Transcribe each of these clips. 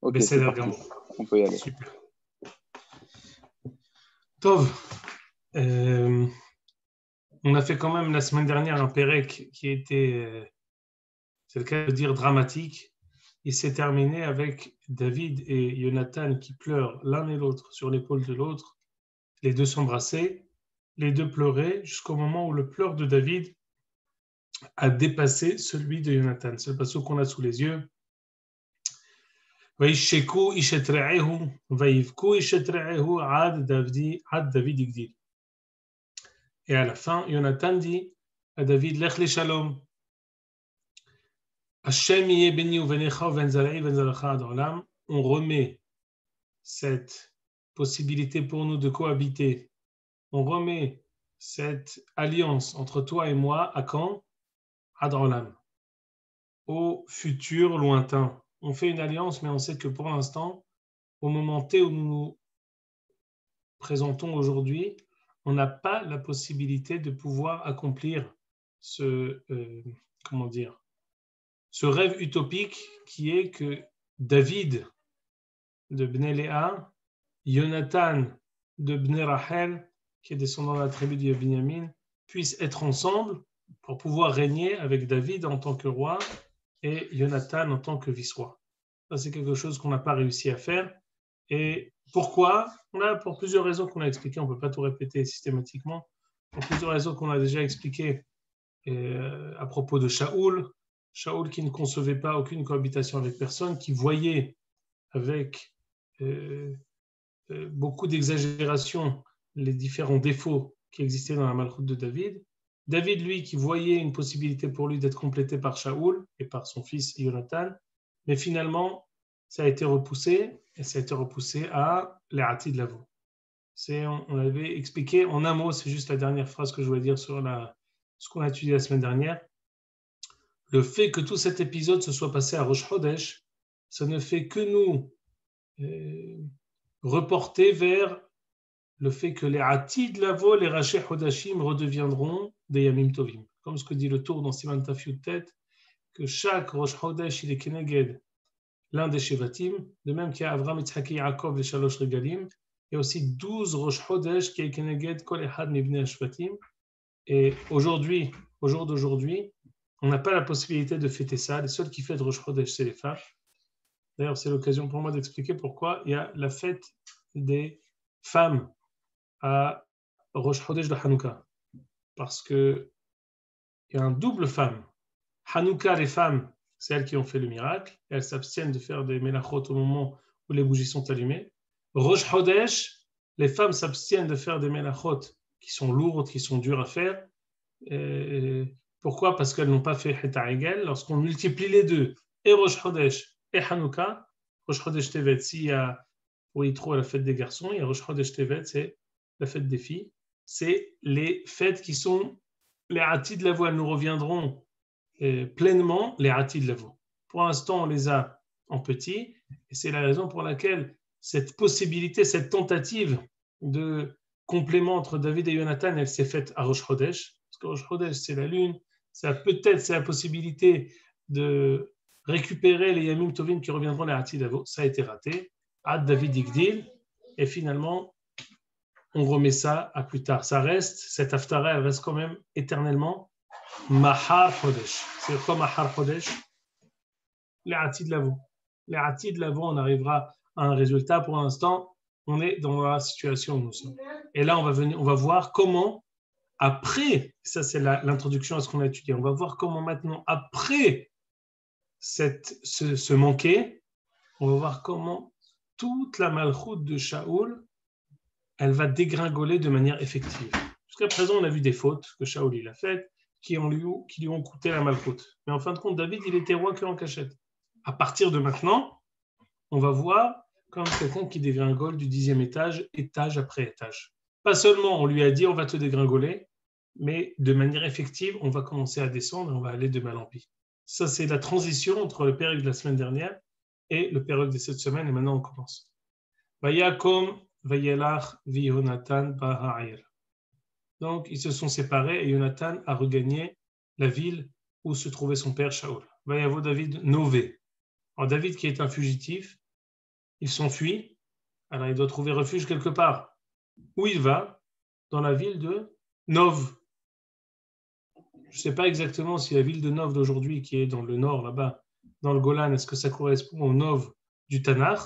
Ok, c'est Besséder parti. Gamour. On peut y aller. Super. Tov, on a fait quand même la semaine dernière un Pérec qui était, c'est le cas de dire, dramatique. Il s'est terminé avec David et Jonathan qui pleurent l'un et l'autre sur l'épaule de l'autre. Les deux s'embrassaient, les deux pleuraient jusqu'au moment où le pleur de David a dépassé celui de Jonathan. C'est le passage qu'on a sous les yeux. וישקו איש את רעהו ויבכו איש את רעהו עד דוד יגדיל. Et à la fin, Jonathan dit à David, Lech le shalom. Hashem yeh beni uvenecha uven zara'i uven zaracha ad olam. On remet cette possibilité pour nous de cohabiter. On remet cette alliance entre toi et moi à quand? Ad olam. Au futur lointain. On fait une alliance, mais on sait que pour l'instant, au moment T où nous nous présentons aujourd'hui, on n'a pas la possibilité de pouvoir accomplir ce rêve utopique qui est que David de Bnei Léa, Jonathan de Bnei Rachel, qui est descendant de la tribu de Binyamin, puissent être ensemble pour pouvoir régner avec David en tant que roi et Jonathan en tant que vice-roi. Ça, c'est quelque chose qu'on n'a pas réussi à faire. Et pourquoi? Pour plusieurs raisons qu'on a expliquées, on ne peut pas tout répéter systématiquement, pour plusieurs raisons qu'on a déjà expliquées à propos de Shaoul qui ne concevait pas aucune cohabitation avec personne, qui voyait avec beaucoup d'exagération les différents défauts qui existaient dans la malchoute de David. David, lui, qui voyait une possibilité pour lui d'être complété par Shaoul et par son fils Jonathan, mais finalement, ça a été repoussé, et ça a été repoussé à l'E'ati de Lavo. On l'avait expliqué en un mot, c'est juste la dernière phrase que je voulais dire sur ce qu'on a étudié la semaine dernière. Le fait que tout cet épisode se soit passé à Rosh Chodesh, ça ne fait que nous reporter vers le fait que les Atid Lavo, les Raché Chodashim redeviendront des Yamim Tovim. Comme ce que dit le Tour dans Siman Taf Yud-Tet, que chaque Rosh Chodesh, il est Keneged l'un des Shevatim, de même qu'il y a Avram, Yitzhak et Yaakov, les Shalosh Regalim, il y a aussi 12 Rosh Chodesh qui est Keneged Kol Echad Mibnei Shvatim. Et aujourd'hui, au jour d'aujourd'hui, on n'a pas la possibilité de fêter ça. Les seuls qui fêtent Rosh Chodesh, c'est les femmes. D'ailleurs, c'est l'occasion pour moi d'expliquer pourquoi il y a la fête des femmes à Rosh Chodesh de Hanouka. Parce qu'il y a un double femme. Hanouka, les femmes, c'est elles qui ont fait le miracle. Elles s'abstiennent de faire des melachot au moment où les bougies sont allumées. Rosh Chodesh, les femmes s'abstiennent de faire des melachot qui sont lourdes, qui sont dures à faire. Pourquoi? Parce qu'elles n'ont pas fait Heta Egel. Lorsqu'on multiplie les deux, et Rosh Chodesh et Hanouka, Rosh Chodesh Tevet, s'il y a pour Yitro la fête des garçons, il y a Rosh Chodesh Tevet, c'est la fête des filles. C'est les fêtes qui sont les Atid Lavo. Elles nous reviendront pleinement, les Atid Lavo. Pour l'instant, on les a en petit, et c'est la raison pour laquelle cette possibilité, cette tentative de complément entre David et Jonathan, elle s'est faite à Rosh Chodesh. Parce que Rosh Chodesh, c'est la lune, peut-être c'est la possibilité de récupérer les Yamim Tovim qui reviendront les Atid Lavo. Ça a été raté. Ad David Yigdil, et finalement, on remet ça à plus tard. Ça reste, cette Haftara, elle reste quand même éternellement Mahar Chodesh. C'est quoi Mahar Chodesh? Les Atid Lavo. Les Atid Lavo, on arrivera à un résultat. Pour l'instant, on est dans la situation où nous sommes. Et là, on va voir comment, après, ça c'est l'introduction à ce qu'on a étudié, on va voir comment maintenant, après ce manqué, on va voir comment toute la malchoute de Shaoul, elle va dégringoler de manière effective. Jusqu'à présent, on a vu des fautes que Shaoul il a faites, qui lui ont coûté la malchoute. Mais en fin de compte, David, il était roi que en cachette. À partir de maintenant, on va voir comme quelqu'un qui dégringole du 10e étage, étage après étage. Pas seulement on lui a dit on va te dégringoler, mais de manière effective, on va commencer à descendre et on va aller de mal en pis. Ça, c'est la transition entre le période de la semaine dernière et le période de cette semaine, et maintenant on commence. Vayakom vayelach vihonatan baha'ir. Donc, ils se sont séparés et Jonathan a regagné la ville où se trouvait son père Shaoul. Vayavo David Nové. Alors, David qui est un fugitif, il s'enfuit, alors il doit trouver refuge quelque part. Où il va? Dans la ville de Nov. Je ne sais pas exactement si la ville de Nov d'aujourd'hui, qui est dans le nord là-bas, dans le Golan, est-ce que ça correspond au Nov du Tanakh?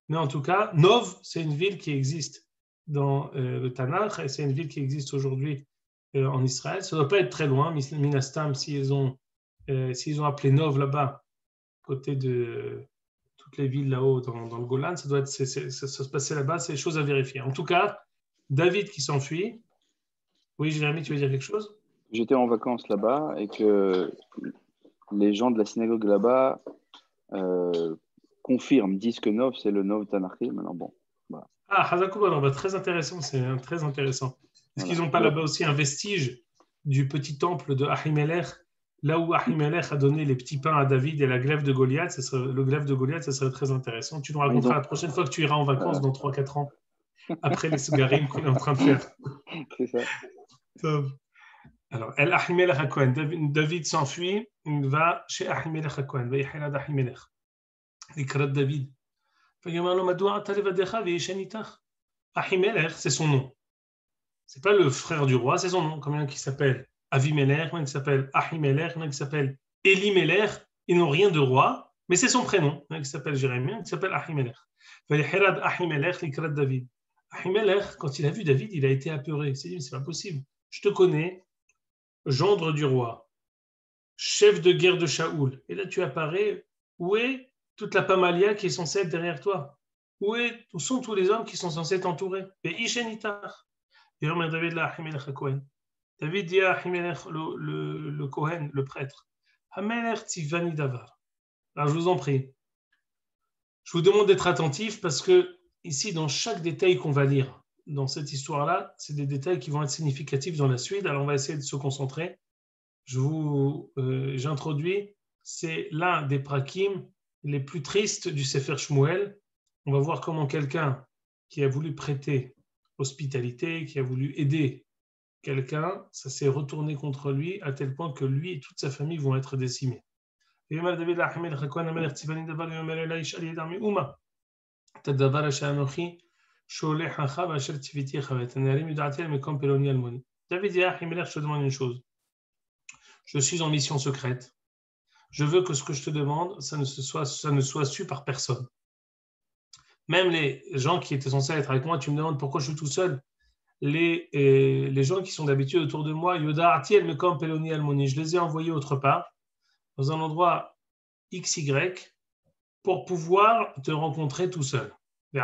Mais en tout cas, Nov, c'est une ville qui existe dans le Tanakh et c'est une ville qui existe aujourd'hui en Israël. Ça ne doit pas être très loin, Minastam, s'ils ont appelé Nov là-bas, côté de toutes les villes là-haut dans le Golan, ça doit ça se passer là-bas, c'est des choses à vérifier. En tout cas, David qui s'enfuit. Oui, Jérémy, tu veux dire quelque chose? J'étais en vacances là-bas et que les gens de la synagogue là-bas confirment, disent que Nov, c'est le Nov Tanakhi. Maintenant, bon, voilà. Ah, Hazakou, alors, très intéressant, c'est très intéressant. Est-ce qu'ils Voilà. n'ont pas là-bas aussi un vestige du petit temple de Ahimelech, là où Ahimelech a donné les petits pains à David et la glaive de Goliath? Le glaive de Goliath, ça serait très intéressant. Tu nous raconteras la prochaine fois que tu iras en vacances dans 3-4 ans, après les Sougarim qu'on est en train de faire. C'est ça. Alors, El Ahimelech HaKohen, David s'enfuit, il va chez Ahimelech HaKohen, Vayichelad Ahimelech, Likrat David. Ahimelech, c'est son nom. C'est pas le frère du roi, c'est son nom. Combien qui s'appelle Avimelech, combien qui s'appelle Ahimelech, combien qui s'appelle Elimelech. Ils n'ont rien de roi, mais c'est son prénom. Combien qui s'appelle Jérémie, combien qui s'appelle Ahimelech. Vayichelad Ahimelech, Likrat David. Ahimelech, quand il a vu David, il a été apeuré. Il s'est dit, mais c'est pas possible. Je te connais, gendre du roi, chef de guerre de Shaoul. Et là, tu apparais. Où est toute la pamalia qui est censée être derrière toi? Où sont tous les hommes qui sont censés t'entourer? Et Ishenitar. Et David là, Ahimelech HaKohen. David dit à Ahimelech, le Kohen, le prêtre, Hamelech tzivani davar. Alors je vous en prie, je vous demande d'être attentif parce que ici, dans chaque détail qu'on va lire dans cette histoire-là, c'est des détails qui vont être significatifs dans la suite. Alors on va essayer de se concentrer. J'introduis, c'est l'un des prakim les plus tristes du Sefer Shmuel. On va voir comment quelqu'un qui a voulu prêter hospitalité, qui a voulu aider quelqu'un, ça s'est retourné contre lui à tel point que lui et toute sa famille vont être décimés. David dit à Ahimelech, je te demande une chose. Je suis en mission secrète. Je veux que ce que je te demande, ça ne soit su par personne. Même les gens qui étaient censés être avec moi, tu me demandes pourquoi je suis tout seul. Les gens qui sont d'habitude autour de moi, Yoda Atiel Mekom Peloni Almoni, je les ai envoyés autre part, dans un endroit XY, pour pouvoir te rencontrer tout seul. Je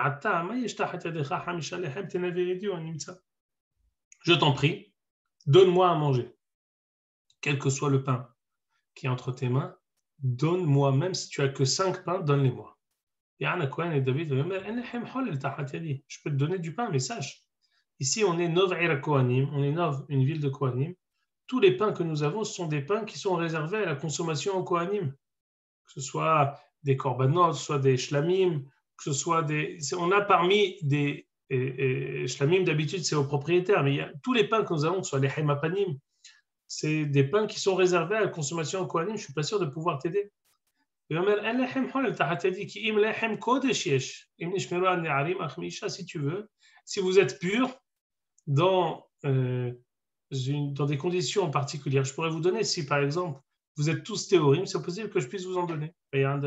t'en prie, donne-moi à manger. Quel que soit le pain qui est entre tes mains, donne-moi, même si tu as que 5 pains, donne-les-moi. Et David, je peux te donner du pain, mais sache, ici on est Nov Ira Kohanim, on est Nov, une ville de Kohanim. Tous les pains que nous avons, ce sont des pains qui sont réservés à la consommation au Kohanim. Que ce soit des korbanot, soit des shlamim, que ce soit des... On a parmi des shlamim, d'habitude c'est aux propriétaires, mais il y a tous les pains que nous avons, que ce soit les hemapanim, c'est des pains qui sont réservés à la consommation au Kohanim. Je ne suis pas sûr de pouvoir t'aider. Si tu veux, si vous êtes pur dans des conditions particulières, je pourrais vous donner, si par exemple vous êtes tous théorim, c'est possible que je puisse vous en donner. On a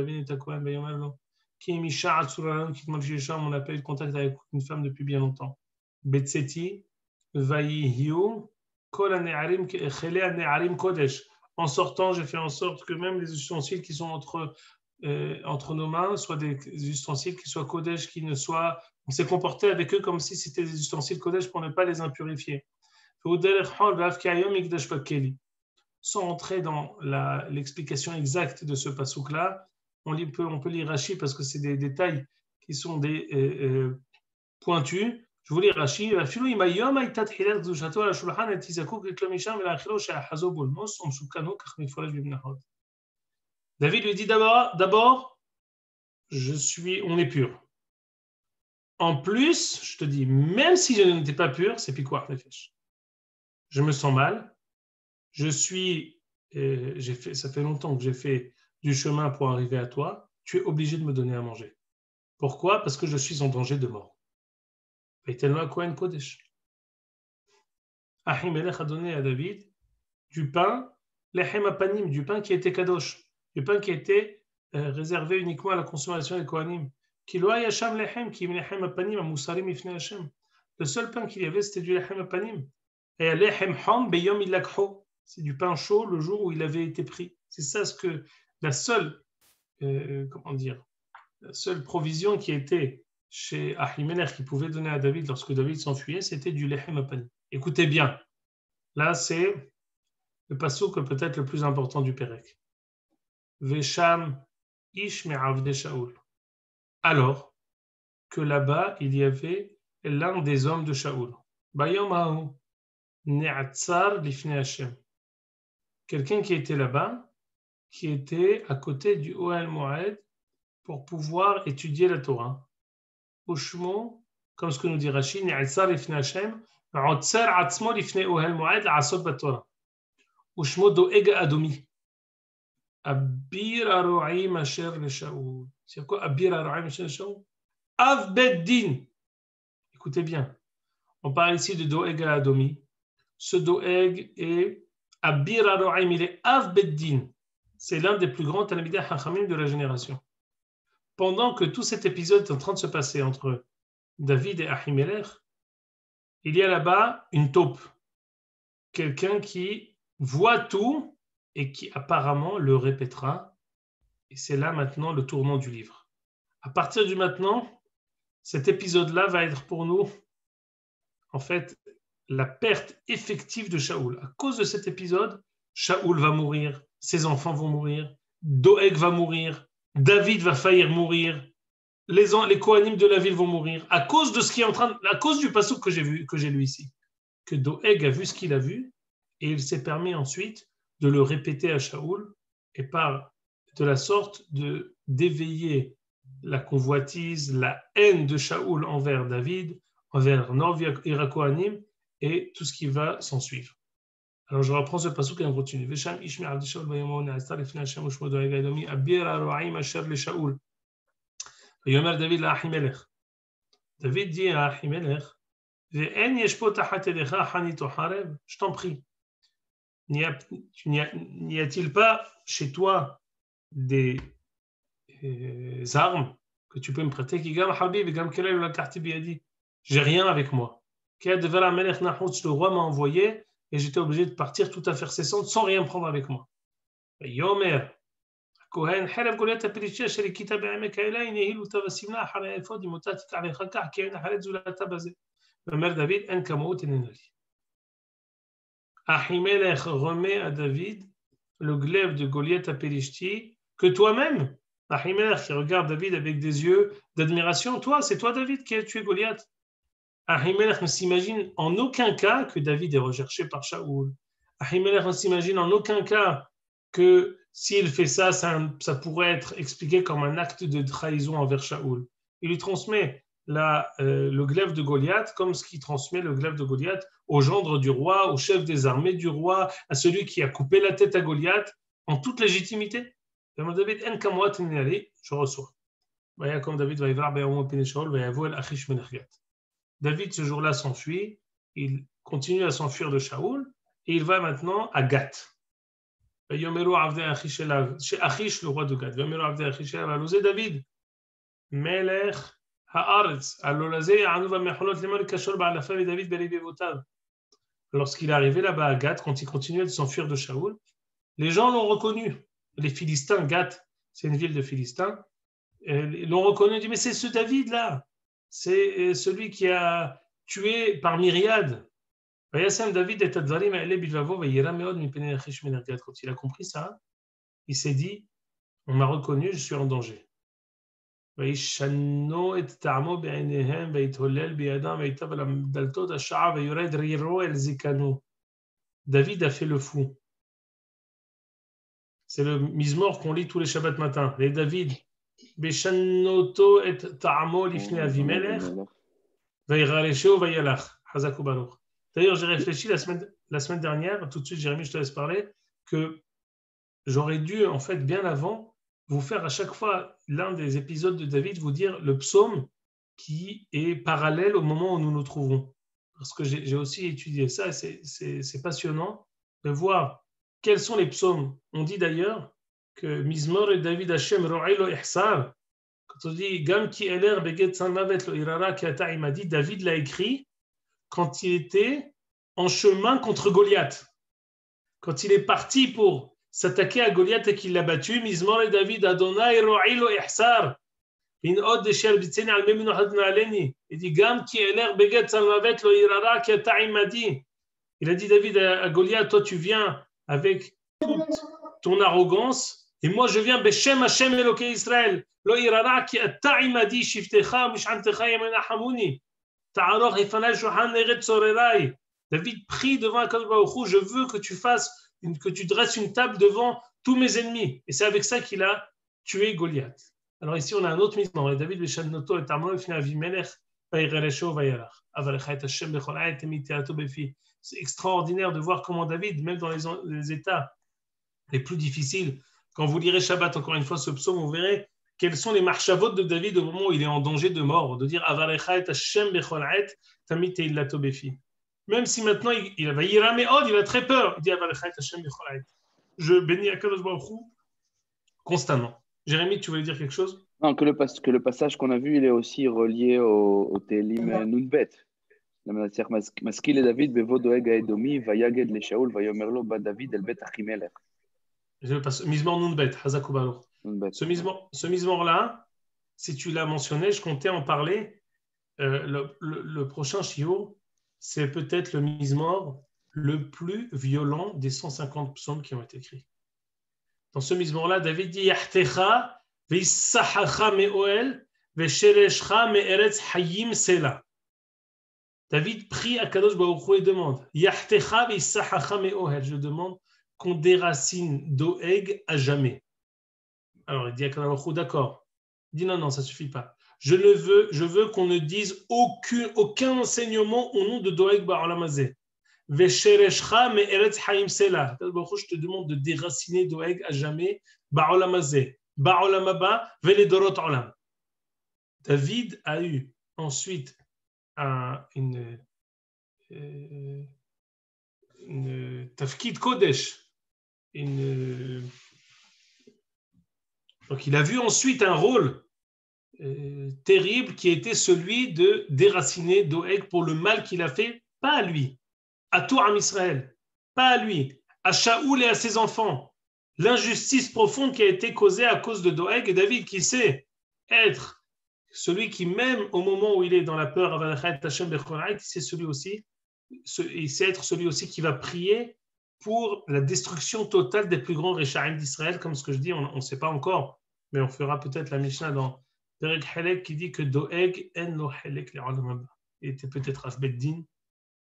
pas eu de contact avec une femme depuis bien longtemps. Betseti, Vayihiu, Kol hane'arim chele hane'arim kodesh. En sortant, j'ai fait en sorte que même les ustensiles qui sont entre nos mains soient des ustensiles qui soient kodesh, qui ne soient... On s'est comporté avec eux comme si c'était des ustensiles kodesh pour ne pas les impurifier. Sans entrer dans l'explication exacte de ce passouk-là, on peut lire Rashi parce que c'est des détails qui sont pointus. Je vous lis Rashi. David lui dit d'abord, on est pur. En plus, je te dis, même si je n'étais pas pur, c'est piquoir nefesh. Je me sens mal. Ça fait longtemps que j'ai fait du chemin pour arriver à toi. Tu es obligé de me donner à manger. Pourquoi? Parce que je suis en danger de mort. Vaytelma Kohen Kodesh. Ahimelech a donné à David du pain, lechem apanim, du pain qui était kadosh, du pain qui était réservé uniquement à la consommation des kohanim. Ki lo haya sham lechem, ki lechem apanim amusarim ifnei Hashem. Le seul pain qu'il y avait, c'était du lechem apanim. Et lechem ham beyom ilakho, c'est du pain chaud le jour où il avait été pris. C'est ça ce que la seule, la seule provision qui était chez Ahimelech qui pouvait donner à David lorsque David s'enfuyait, c'était du lechem apanim. Écoutez bien, là c'est le passouk peut-être le plus important du Pérec. Vesham ish me'avde Shaoul. Alors que là-bas, il y avait l'un des hommes de Shaoul. Bayom ha'u ne'atzar lifnei Hashem. Quelqu'un qui était là-bas, qui était à côté du Ohel Moed pour pouvoir étudier la Torah. Ushmo, comme ce que nous dit Rashi, ne'atzar lifnei Hashem, ve'otzar atzmo lifnei Ohel Moed la'asot b'Torah. ושמו דואג האדומי. אביר הרועים אשר לשאול. C'est quoi אביר הרועים אשר לשאול? Av Bet Din. Écoutez bien. On parle ici de Doeg Adomi. Ce Doeg est Abir Haro'im, il est Av Bet Din. C'est l'un des plus grands Talmidei Chachamim de la génération. Pendant que tout cet épisode est en train de se passer entre David et Ahimelech, il y a là-bas une taupe. Quelqu'un qui voit tout et qui apparemment le répétera. Et c'est là maintenant le tournant du livre. À partir du maintenant, cet épisode-là va être pour nous, en fait, la perte effective de Shaoul. À cause de cet épisode, Shaoul va mourir, ses enfants vont mourir, Doeg va mourir, David va faillir mourir, les Kohanim de la ville vont mourir, à cause de ce qui est en train, à cause du passouk que j'ai lu ici, que Doeg a vu ce qu'il a vu, et il s'est permis ensuite de le répéter à Shaoul, et par de la sorte d'éveiller la convoitise, la haine de Shaoul envers David, envers Norv Irakohanim, et tout ce qui va s'en suivre. Alors je reprends ce passouk et on continue. Vesham ish me'avde Shaoul vayomon ne'atzar lifnei Hashem u'shmo doeg hadomi abir haro'im asher leShaoul. Vayomer David la'Ahimelech. David dit à Ahimelech, ve'en yesh po tachat yedecha hanit o harev. Je t'en prie. N'y a-t-il pas chez toi des armes que tu peux me prêter? J'ai rien avec moi. Le roi m'a envoyé et j'étais obligé de partir tout à faire cessante sans rien prendre avec moi. Yomer, Kohen, Hereb Goliath Apelishti, Asher Ikita Be'emek Haela, Inehiluta Vasimna, Achara Ephod, Imotat Alecha Kach, Ki en Haret Zulata Bazeh. Yomer David, En Kamout Enenali. Ahimelech remet à David le glaive de Goliath à Pélishti que toi-même, Ahimelech qui regarde David avec des yeux d'admiration, c'est toi David qui as tué Goliath. Ahimelech ne s'imagine en aucun cas que David est recherché par Shaoul. Ahimelech ne s'imagine en aucun cas que s'il fait ça, ça pourrait être expliqué comme un acte de trahison envers Shaoul. Il lui transmet le glaive de Goliath comme ce qui transmet le glaive de Goliath au gendre du roi, au chef des armées du roi, à celui qui a coupé la tête à Goliath, en toute légitimité. David, je reçois. David, ce jour-là, s'enfuit. Il continue à s'enfuir de Shaoul et il va maintenant à Gath. Chez Achish, le roi de Gath. David, Melech lorsqu'il est arrivé là-bas à Gath, quand il continuait de s'enfuir de Shaoul, les gens l'ont reconnu. Les Philistins, Gath, c'est une ville de Philistins, ils l'ont reconnu. Ils ont dit, mais c'est ce David-là, c'est celui qui a tué par myriade. Quand il a compris ça, il s'est dit, on m'a reconnu, je suis en danger. David a fait le fou. C'est le Mizmor qu'on lit tous les Shabbats matin. Les David, d'ailleurs j'ai réfléchi la semaine dernière, tout de suite Jérémy, je te laisse parler, que j'aurais dû en fait bien avant vous faire à chaque fois l'un des épisodes de David, vous dire le psaume qui est parallèle au moment où nous nous trouvons. Parce que j'ai aussi étudié ça, et c'est passionnant de voir quels sont les psaumes. On dit d'ailleurs que Mizmor et David Hashem Ro'ay lo ihsar, quand on dit Gam ki eler beget sanmavet lo irara ki ata imadi, David l'a écrit quand il était en chemin contre Goliath. Quand il est parti pour s'attaquer à Goliath et qu'il l'a battu, Mizmor et David Adonai Ro'ay lo ihsar. Il dit Gam ki eler beget sanmavet lo irara ki ata imadi. Il a dit David à Goliath, toi tu viens avec toute ton arrogance, et moi je viens Beshem Hashem Elokei Israël. Lo irara ki ata imadi shiftecha mish'antecha yemenachamuni. Ta'aror efanai shulchan eret tzorerai. David prie devant Akadosh Baruch Hu, je veux que tu dresses une table devant tous mes ennemis. Et c'est avec ça qu'il a tué Goliath. Alors ici on a un autre mizmor. David Beshan Noto et Tarmo Efina Avimelech Vaïreresho Vaïrach. Avalechat Hashem Bechol Ha'et Emiteato Befi. C'est extraordinaire de voir comment David, même dans les états les plus difficiles, quand vous lirez Shabbat, encore une fois, ce psaume, vous verrez quels sont les marchavot de David au moment où il est en danger de mort, de dire Avarecha et Hashem bechol ha'et tamid teilato befi. Même si maintenant il va yirameod, il a très peur, il dit Avarecha et Hashem bechol ha'et. Je bénis Akadosh Baruch Hu constamment. Jérémie, tu voulais dire quelque chose? Non, que le passage qu'on a vu, il est aussi relié au Télim Nunbet. Maskil et David, Bevo Doeg Aedomi, Vayaged le Shaul, Vayomerlo Ba David, El Bet Achimelech. Mizmor Nunbet, Hazakou Baruch. Ce mizmor-là, si tu l'as mentionné, je comptais en parler. Le prochain shiur, c'est peut-être le mizmor le plus violent des 150 psaumes qui ont été écrits. Dans ce mizmor-là, David dit Yachtecha ve'issachacha me'oel ve'shereshcha me'eretz hayim sela. David prie à Kadosh Baruch Hu et demande Yachtecha ve'issachacha me'oel. Je demande qu'on déracine Doeg à jamais. Alors il dit à Kadosh Baruch Hu, d'accord. Il dit non, ça ne suffit pas. Je veux qu'on ne dise aucun enseignement au nom de Doeg Ba'olam hazeh. Veshereshcha me'eretz hayim sela. Je te demande de déraciner Doeg à jamais. Ba'olam hazeh, Ba'olam haba, ve'ledorot olam. David a eu ensuite une tafkid kodesh. Donc il a vu ensuite un rôle terrible qui était celui de déraciner Doeg pour le mal qu'il a fait, pas à lui, à tout Am Israël, pas à lui, à Shaoul et à ses enfants. L'injustice profonde qui a été causée à cause de Doeg, et David qui sait être celui qui, même au moment où il est dans la peur, il sait être celui aussi qui va prier pour la destruction totale des plus grands Réchaïm d'Israël, comme ce que je dis, on ne sait pas encore, mais on fera peut-être la Mishnah dans Perek Helek qui dit que Doeg en lo Helek le'olam haba. Il était peut-être Av Beddin,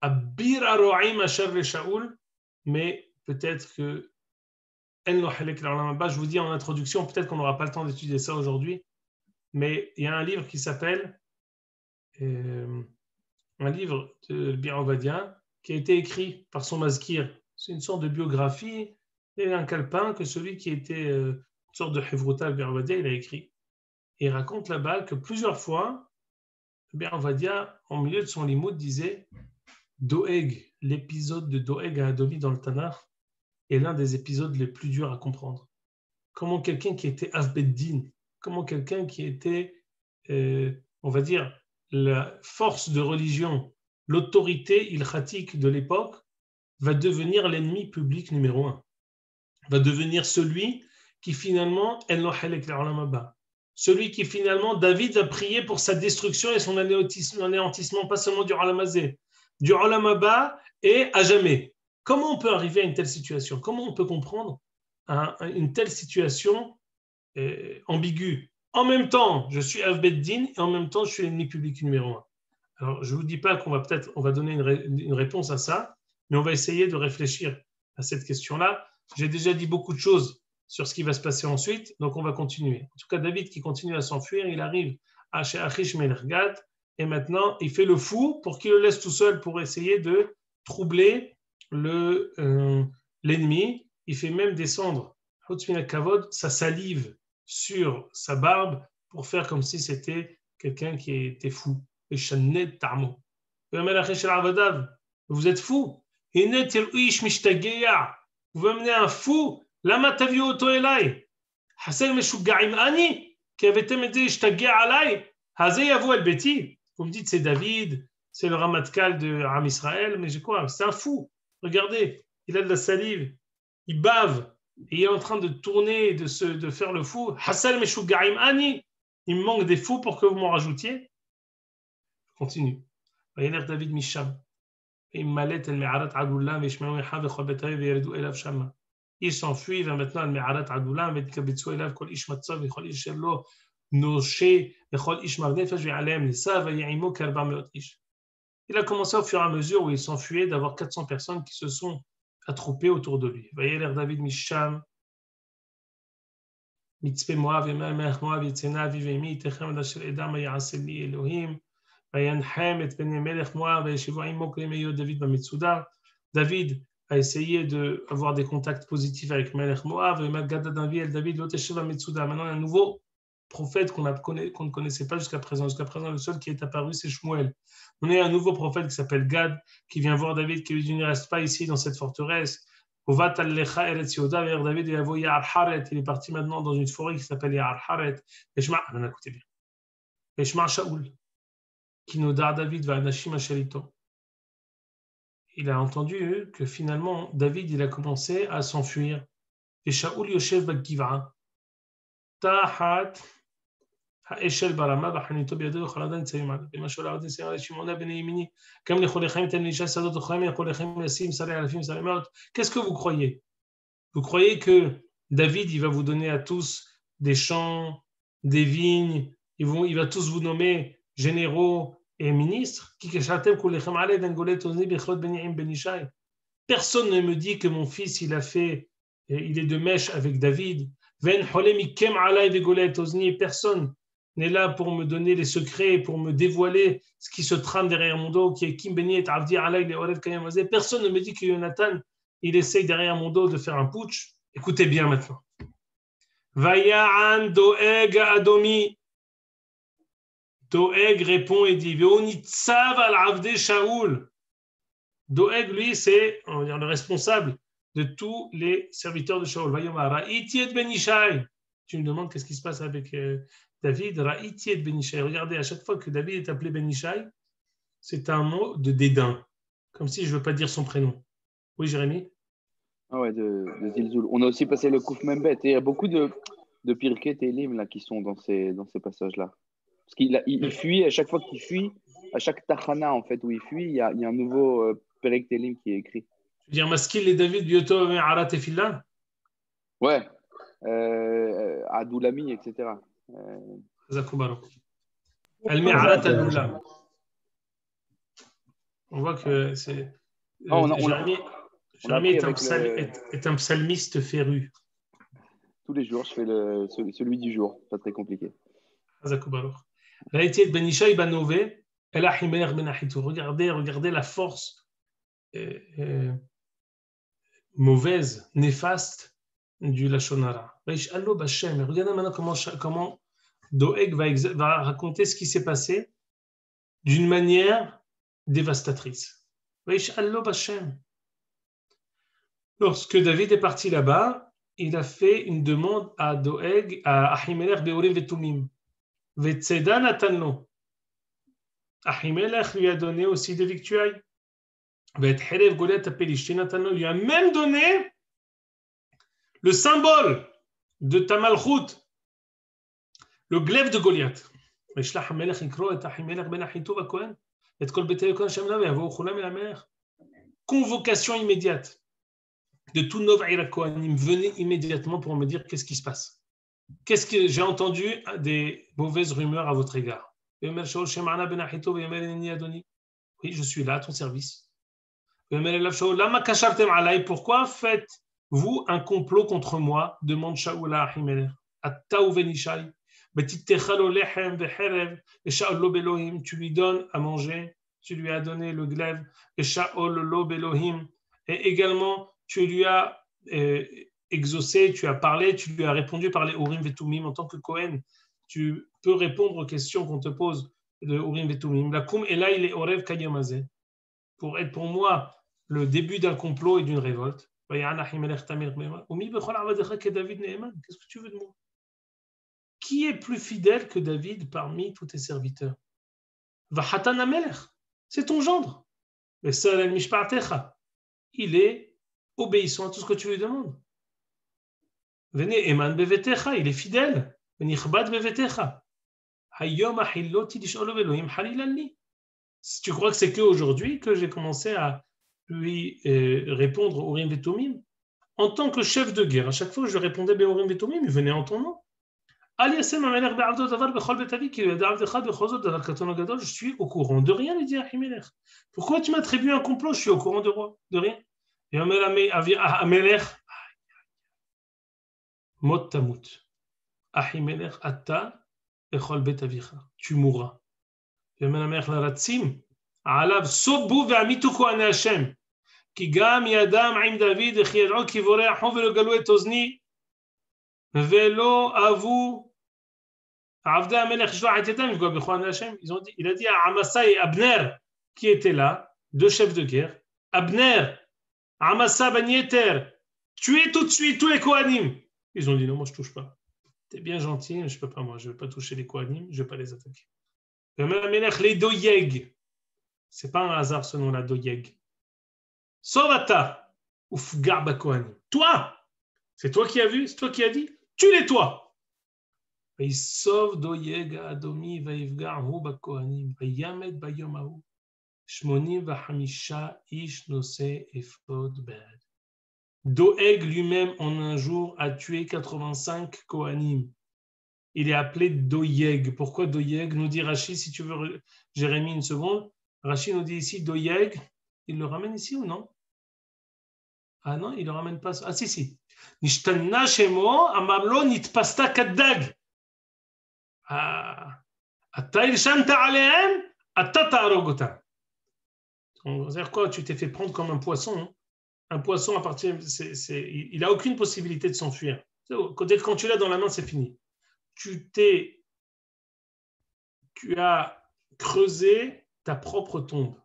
Abir Aro'im Asher Shaoul, mais peut-être que en lo Helek le'olam haba. Je vous dis en introduction, peut-être qu'on n'aura pas le temps d'étudier ça aujourd'hui, mais il y a un livre qui s'appelle un livre de Bir Ovadia qui a été écrit par son mazkir. C'est une sorte de biographie et un calepin que celui qui était une sorte de Hevruta Bir Ovadia, il a écrit. Et il raconte là-bas que plusieurs fois, Bir Ovadia, en milieu de son limoud, disait Doeg, l'épisode de Doeg à Adomi dans le Tanakh, est l'un des épisodes les plus durs à comprendre. Comment quelqu'un qui était Av Beddin, comment quelqu'un qui était, on va dire, la force de religion, l'autorité ilchatique de l'époque, va devenir l'ennemi public numéro 1. Va devenir celui qui finalement, celui qui finalement, David a prié pour sa destruction et son anéantissement, pas seulement du Olam hazeh, du Olam haba et à jamais. Comment on peut arriver à une telle situation? Comment on peut comprendre une telle situation ambiguë? En même temps, je suis Av Beddin et en même temps, je suis l'ennemi public numéro 1. Alors, je ne vous dis pas qu'on va donner une réponse à ça, mais on va essayer de réfléchir à cette question-là. J'ai déjà dit beaucoup de choses sur ce qui va se passer ensuite, donc on va continuer. En tout cas, David qui continue à s'enfuir, il arrive à chez Achish Melech Gath, et maintenant, il fait le fou pour qu'il le laisse tout seul pour essayer de troubler l'ennemi. Il fait même descendre sa salive sur sa barbe pour faire comme si c'était quelqu'un qui était fou. Et Shannet Tarmo. Vous êtes fou. Vous amenez un fou. Lama taviu oto elai. Hasel meshugaim ani. Qui avait été ishtagea alai. Hazé yavo el beti. Vous me dites c'est David, c'est le Ramatkal de Ram Israël, mais j'ai quoi? C'est un fou. Regardez, il a de la salive, il bave, et il est en train de tourner, de faire le fou. Hasel meshugaim ani. Il me manque des fous pour que vous m'en rajoutiez. Je continue. ויילך דוד משם, עם מלט אל מערת עדולם, וישמעו אחיו וכל ביתו וירדו אליו שמה. Il s'enfuit, va maintenant al מערת עדולם, ויתקבצו אליו כל איש מצוב, וכל איש אשר לו נושה, וכל איש מר נפש, ויעליהם נישא, ויעימו כ400 איש. Il a commencé au fur et à mesure où il s'enfuyait d'avoir 400 personnes qui se sont attroupées autour de lui. ויילך דוד משם, מצפה מואב, ימי מלך מואב, יצאנה אבי ואמי, איתכם עד אשר אדע מה יעשה לי אלוהים. David a essayé d'avoir des contacts positifs avec Melech Moab. Maintenant, il y a un nouveau prophète qu'on ne connaissait pas jusqu'à présent. Jusqu'à présent, le seul qui est apparu, c'est Shmuel. On a un nouveau prophète qui s'appelle Gad, qui vient voir David, qui lui dit ne reste pas ici dans cette forteresse. David il est parti maintenant dans une forêt qui s'appelle Ya'ar Haret. Écoutez bien. Et Shema Shaoul. David va Anashim Asherito. Il a entendu que finalement David il a commencé à s'enfuir. Et Shaoul Yoshev Bagiv'a Tahat Haeshel Barama Bahanito Biado Khaladan Tsayman. Et Mashol Arden Sayar Shimona Ben Yemini. Comme les Cholechem Tenisha Sadot Khaim et Cholechem Yasim Saleh Alafim Salemot. Qu'est-ce que vous croyez? Vous croyez que David il va vous donner à tous des champs, des vignes, il va tous vous nommer généraux et ministres, personne ne me dit que mon fils il est de mèche avec David. Personne n'est là pour me donner les secrets, pour me dévoiler ce qui se trame derrière mon dos, qui est Kim Beni et Avdi Alay. Personne ne me dit que Jonathan il essaye derrière mon dos de faire un putsch. Écoutez bien maintenant. Vaya'an doeg adomi. Doeg répond et dit Veonitzav al-Avde Shaoul. Doeg, lui, c'est le responsable de tous les serviteurs de Shaoul. Ra'iti et Ben Ishai. Tu me demandes qu'est-ce qui se passe avec David. Ra'iti et Ben Ishai. Regardez, à chaque fois que David est appelé Ben Ishai, c'est un mot de dédain. Comme si je ne veux pas dire son prénom. Oui, Jérémy? Ah ouais, de Zilzoul. On a aussi passé le Kouf Membet. Et il y a beaucoup de Pirkei Télim là, qui sont dans ces passages-là. Parce qu'il fuit, à chaque fois qu'il fuit, à chaque Tachana en fait, où il fuit, il y a un nouveau Perek Télim qui est écrit. Tu veux dire Maskil et David, Bioto, Arat et Fila? Ouais, Adoulami, etc. Zakubaro. Al-Me'arat Adoulam. On voit que c'est. Jérémy est un psalmiste féru. Tous les jours, je fais celui du jour, pas très compliqué. Regardez la force mauvaise, néfaste du Lashon Hara. Regardez maintenant comment Doeg va raconter ce qui s'est passé d'une manière dévastatrice. Lorsque David est parti là-bas, il a fait une demande à Doeg, à Ahimelech Beorim Vetumim. Vetseda Natanlo. Ahimelech lui a donné aussi des victuailles. Vetcherev Goliath Apelishti Natanlo lui a même donné le symbole de ta malchut, le glaive de Goliath. וישלח המלך לקרוא את אחימלך בן אחיטוב הכהן, את כל ביתי הכהן שם לה ויבואו כולם אל המלך. Convocation immédiate de tout Nov'ira Kohanim, venez immédiatement pour me dire qu'est-ce qui se passe. Qu'est-ce que j'ai entendu des mauvaises rumeurs à votre égard. Oui, je suis là à ton service. Pourquoi faites-vous un complot contre moi? Demande Shaoul à Ahimelech. Tu lui donnes à manger, tu lui as donné le glaive, et également tu lui as exaucé, tu as parlé, tu lui as répondu par les Urim Vetumim. En tant que Kohen, tu peux répondre aux questions qu'on te pose de Urim Vetumim. La Koum, et là, il est Orev Kayamazé. Pour être pour moi le début d'un complot et d'une révolte. Qu'est-ce que tu veux de moi? Qui est plus fidèle que David parmi tous tes serviteurs? C'est ton gendre. Il est obéissant à tout ce que tu lui demandes. Venez, Eman bevetecha, il est fidèle. Venichbad bevetecha. Hayom achilloti lish'ol Elohim halilali. Si tu crois que c'est qu'aujourd'hui que j'ai commencé à lui répondre au Urim Vetumim, en tant que chef de guerre, à chaque fois que je répondais Urim Vetumim, il venait en ton nom. Je suis au courant de rien, lui dit Ahimelech. Pourquoi tu m'attribues un complot? Je suis au courant de rien. Et Ahimelech, mot tamut. Ahimelech, atta, echol bet avicha. Tu mourras. Et Ahimelech la ratzim, alav sobu ve'amitu kohanei Hashem. Ki gam yadam im David echiyad'u ki voreahu ve'lo galu et ozni ve'lo avu. Il a dit à Amasa et Abner qui étaient là, deux chefs de guerre. Abner, Amasa ben Yeter, tuez tout de suite tous les Kohanim. Ils ont dit non, moi je ne touche pas. T'es bien gentil, mais je ne peux pas, moi, je ne vais pas toucher les Kohanim, je ne vais pas les attaquer. Les Doyeg, ce n'est pas un hasard ce nom-là, Doyeg. Sovata, Ufgar Kohanim. Toi, c'est toi qui as vu, c'est toi qui as dit, tue-les toi. ויסוב דויג האדומי ויפגע הוא בכהנים וימד ביום ההוא 85 איש נושא אפוד בעד. Doeg lui-même en un jour a tué 85 Kohanim. Il est appelé Doyeg. Pourquoi Doyeg? Nous dit Rashi, si tu veux, Jérémie, une seconde. Rashi nous dit ici Doyeg. Il le ramène ici ou non? Ah non, il ne le ramène pas. Ah si. Nishtanna shemo amarlo nitpasta kaddag. C'est-à-dire quoi? Tu t'es fait prendre comme un poisson. Hein? Un poisson, à partir, il n'a aucune possibilité de s'enfuir. Quand tu l'as dans la main, c'est fini. Tu as creusé ta propre tombe.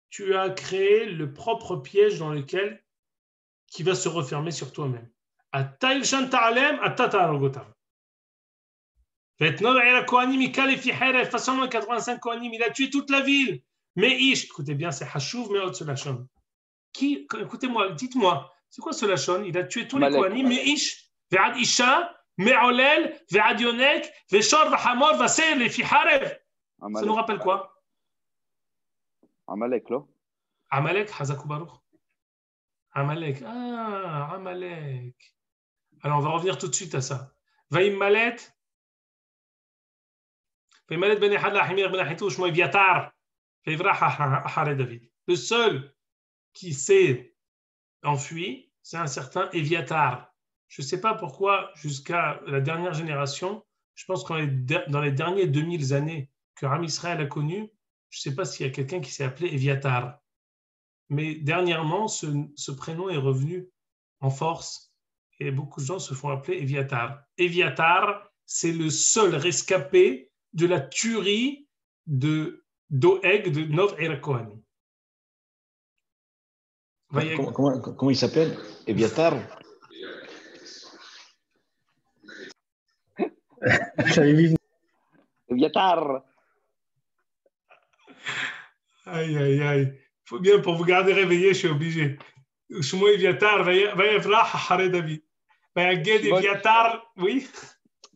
Tu as créé le propre piège dans lequel qui va se refermer sur toi-même. Maintenant, il a tué 85 Kohanim, il a tué toute la ville. Mais Ish, écoutez bien, c'est Hashuv Meot ce Lachon. Écoutez-moi, dites-moi, c'est quoi ce Lachon? Il a tué tous les Kohanim, mais Ish, Ve'ad Isha, Me'olel, Ve'ad Yonek, Ve'shor, Ve'hamor, Ve'ser, les Fiharev. Ça nous rappelle quoi? Amalek, là. Amalek, Hazakou Baruch. Amalek, Amalek. Alors, on va revenir tout de suite à ça. Vaïm Malet. Le seul qui s'est enfui, c'est un certain Eviatar. Je ne sais pas pourquoi, jusqu'à la dernière génération, je pense que dans les derniers 2000 années que Ram Israël a connu, je ne sais pas s'il y a quelqu'un qui s'est appelé Eviatar. Mais dernièrement, ce prénom est revenu en force et beaucoup de gens se font appeler Eviatar. Eviatar, c'est le seul rescapé de la tuerie de Doeg de Nov Erakohanim. Comment il s'appelle? Eviatar? Eviatar. Aïe. Faut bien, pour vous garder réveillé, je suis obligé. Shmo Eviatar, Vayefrah Hare David. Vayaged Eviatar, oui.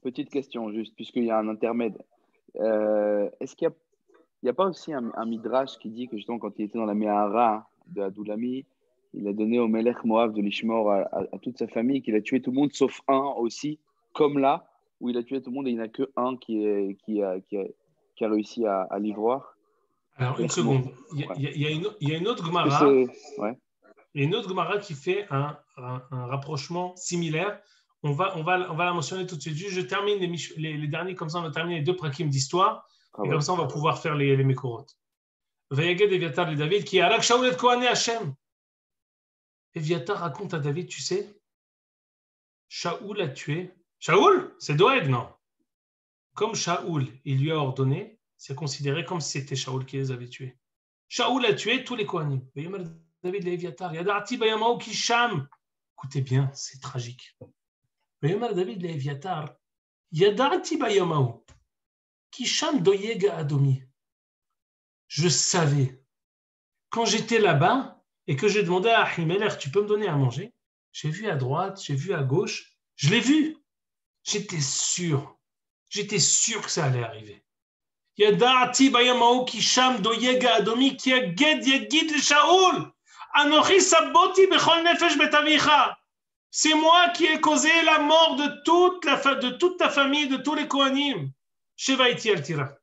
Petite question, juste, puisqu'il y a un intermède. Est-ce qu'il n'y a pas aussi un midrash qui dit que justement quand il était dans la Mehara de Adoulami, il a donné au Melech Moab de l'Ishmor à toute sa famille, qu'il a tué tout le monde sauf un aussi, comme là, où il a tué tout le monde et il n'y en a que un qui a réussi à l'Ivoire. Alors, une seconde. Il y a une autre Gemara. Ouais. Il y a une autre Gemara qui fait un rapprochement similaire. On va la mentionner tout de suite. Je termine les derniers, comme ça on va terminer les deux prakim d'histoire. Et comme ça on va pouvoir faire les Mekorot. Vayaged Eviatar et David qui a Rak Shaul et Kohané Hashem. Eviatar raconte à David, tu sais, Shaoul a tué. Shaoul, c'est Doeg, non? Comme Shaoul, il lui a ordonné, c'est considéré comme si c'était Shaoul qui les avait tués. Shaoul a tué tous les Kohanim. David Léviatar, Yadati Bayamao Kisham. Écoutez bien, c'est tragique. David Léviatar, Yadati Bayamao Kisham Doyeg Adomi. Je savais. Quand j'étais là-bas et que j'ai demandé à Ahimelech, tu peux me donner à manger? J'ai vu à droite, j'ai vu à gauche, je l'ai vu. J'étais sûr que ça allait arriver. Yada'ati bayamao kisham doyeg adomi ki yaged yagid le Shaoul anochi saboti bechol nefesh betavicha. C'est moi qui ai causé la mort de toute ta famille, de tous les Kohanim. Shevaiti al tira.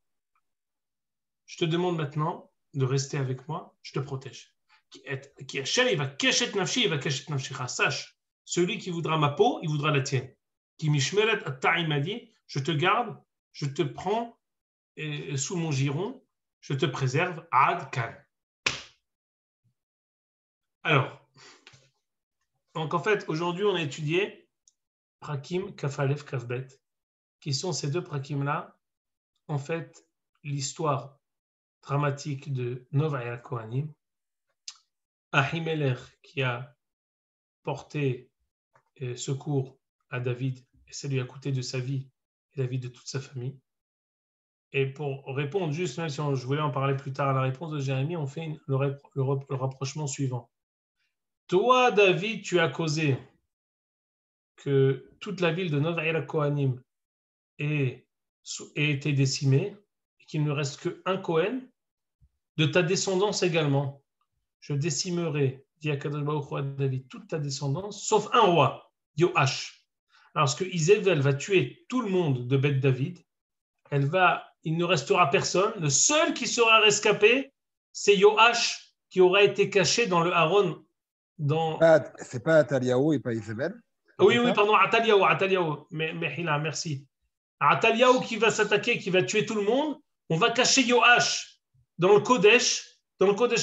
Je te demande maintenant de rester avec moi, je te protège. Sache, celui qui voudra ma peau, il voudra la tienne. Qui mishmeret at-ta'i m'a dit, je te garde, je te prends sous mon giron, je te préserve ad kan. Alors, donc en fait, aujourd'hui, on a étudié Prakim, Kafalef, Kafbet, qui sont ces deux prakim-là, en fait, l'histoire dramatique de Novaya Kohanim, Ahimelech qui a porté secours à David, et ça lui a coûté de sa vie et la vie de toute sa famille. Et pour répondre juste, même si je voulais en parler plus tard à la réponse de Jérémie, on fait le rapprochement suivant. Toi, David, tu as causé que toute la ville de Novaya Kohanim ait été décimée, et qu'il ne reste qu'un Kohen, de ta descendance également. Je décimerai, dit Akadosh Baruch Hu à David, toute ta descendance, sauf un roi, Yoash. Alors, parce que Isével va tuer tout le monde de Beth David, il ne restera personne. Le seul qui sera rescapé, c'est Yoash, qui aura été caché dans le Haron. C'est pas Ataliaou et pas Isével? Oui, pardon, Ataliaou. Mais Hila, merci. Ataliaou qui va s'attaquer, qui va tuer tout le monde, on va cacher Yoash dans le Kodesh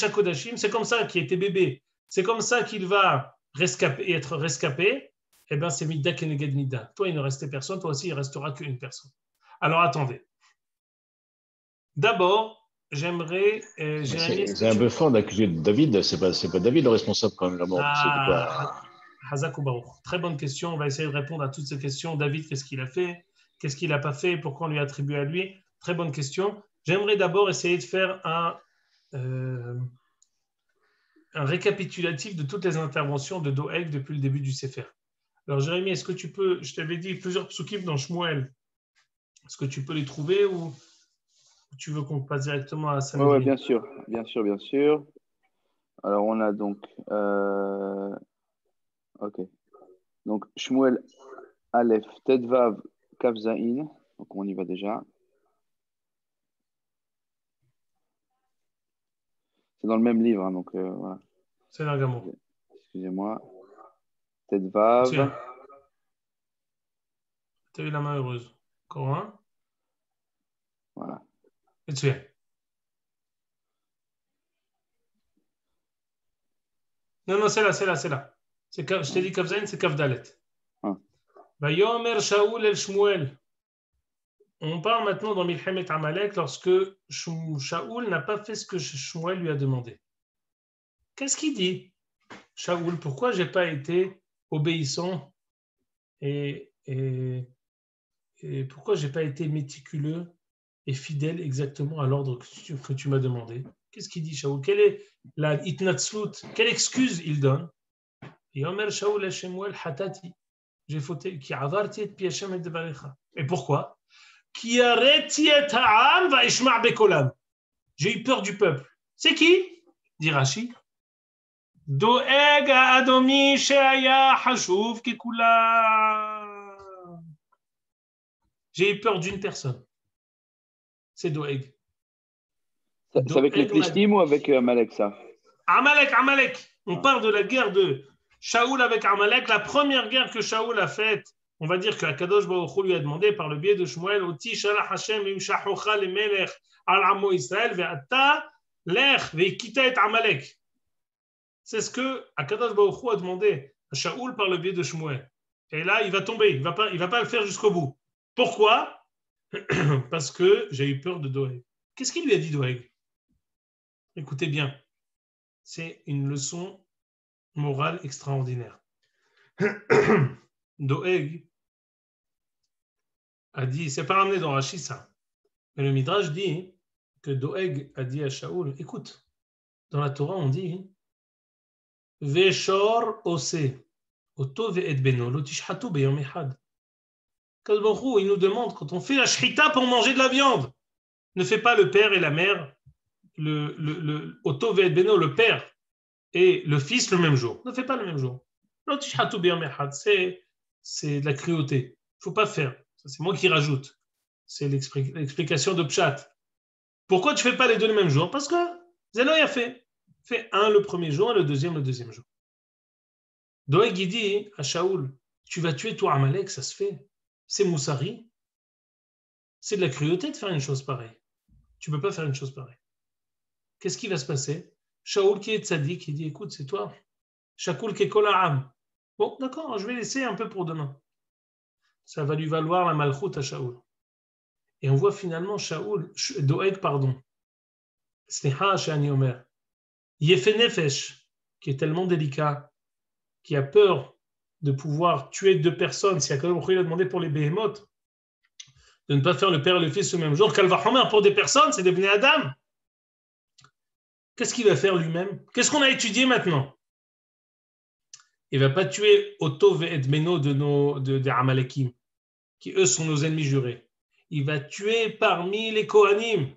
HaKodashim, c'est comme ça qu'il était bébé, c'est comme ça qu'il va être rescapé, et bien c'est Midda Keneged Midda. Toi, il ne restait personne, toi aussi, il ne restera qu'une personne. Alors, attendez. D'abord, j'aimerais... c'est un peu fort d'accuser David, c'est pas David le responsable quand même, la mort. Hazak ou Baruch. Très bonne question, on va essayer de répondre à toutes ces questions. David, qu'est-ce qu'il a fait? Qu'est-ce qu'il n'a pas fait? Pourquoi on lui attribue à lui? Très bonne question. J'aimerais d'abord essayer de faire un récapitulatif de toutes les interventions de Doeg depuis le début du Sefer. Alors Jérémie, est-ce que tu peux, je t'avais dit plusieurs psukim dans Shmuel, est-ce que tu peux les trouver ou tu veux qu'on passe directement à Sanhedrin? Oui, bien sûr. Alors on a donc ok. Donc Shmuel Aleph Tedvav Kaf Zain, donc on y va déjà. C'est dans le même livre, hein, donc voilà. C'est l'Argamo. Excusez-moi. Tedvav. Tu as eu la main heureuse. Encore un. Voilà. Et tu es. Non, c'est là. Je t'ai dit Kaf Zain, c'est Kaf Dalet. Vayomer Shaoul el Shmuel. On parle maintenant dans Milchemet Amalek lorsque Shaoul n'a pas fait ce que Shmuel lui a demandé. Qu'est-ce qu'il dit? Shaoul, pourquoi je n'ai pas été obéissant et pourquoi je n'ai pas été méticuleux et fidèle exactement à l'ordre que tu m'as demandé? Qu'est-ce qu'il dit Shaoul? Quelle est la itnatslut? Quelle excuse il donne? Yomer Shaoul el Shmuel hatati. J'ai fauté. Ki avarti et pi Hashem et devarecha. Et pourquoi? J'ai eu peur du peuple. C'est qui? Dit Rashi. Doeg Adomi Sheaya Hashuv Kekula. J'ai eu peur d'une personne. C'est Doeg. C'est avec les Plishtim ou avec Amalek, ça? Amalek. On parle de la guerre de Shaoul avec Amalek, la première guerre que Shaoul a faite. On va dire qu'Akadosh Baruch Hu lui a demandé par le biais de Shmuel, Oti shalach Hashem imshachocha lemelech al amo Israël ve'ata lech ve'ikita et Amalek. C'est ce que Akadosh Baruch Hu a demandé à Shaoul par le biais de Shmuel. Et là, il va tomber. Il va pas le faire jusqu'au bout. Pourquoi? Parce que j'ai eu peur de Doeg. Qu'est-ce qu'il lui a dit, Doeg? Écoutez bien. C'est une leçon morale extraordinaire. Doeg a dit, c'est pas ramené dans Rashi ça, mais le Midrash dit que Doeg a dit à Shaoul, écoute, dans la Torah on dit Veshor ose, oto ve'et beno, lo tishhatu beyom echad. Il nous demande, quand on fait la shrita pour manger de la viande, ne fais pas le père et la mère, le oto ve'et beno, le père et le fils le même jour. Ne fais pas le même jour. Lo tishhatu beyom echad, c'est de la cruauté. Il ne faut pas faire. Ça, c'est moi qui rajoute. C'est l'explication de Pshat. Pourquoi tu ne fais pas les deux le même jour? Parce que Zéloï a fait. Fais un le premier jour et le deuxième jour. Doeg il dit à Shaoul, tu vas tuer toi Amalek, ça se fait. C'est Moussari. C'est de la cruauté de faire une chose pareille. Tu ne peux pas faire une chose pareille. Qu'est-ce qui va se passer? Shaoul qui est tzaddik, il dit, écoute, c'est toi. Shakoul qui est kola'am. Bon, d'accord, je vais laisser un peu pour demain. Ça va lui valoir la malchoute à Shaoul. Et on voit finalement Doeg, Sneha Shani Omer, Yefe Nefesh, qui est tellement délicat, qui a peur de pouvoir tuer deux personnes. Si Akadosh Baruch Hu a demandé pour les Behemoth de ne pas faire le père et le fils le même jour, Kalvachomer pour des personnes, c'est des Bnei Adam. Qu'est-ce qu'il va faire lui-même? Qu'est-ce qu'on a étudié maintenant? Il ne va pas tuer Otov et Edmeno des Amalekim, qui eux sont nos ennemis jurés. Il va tuer parmi les Kohanim.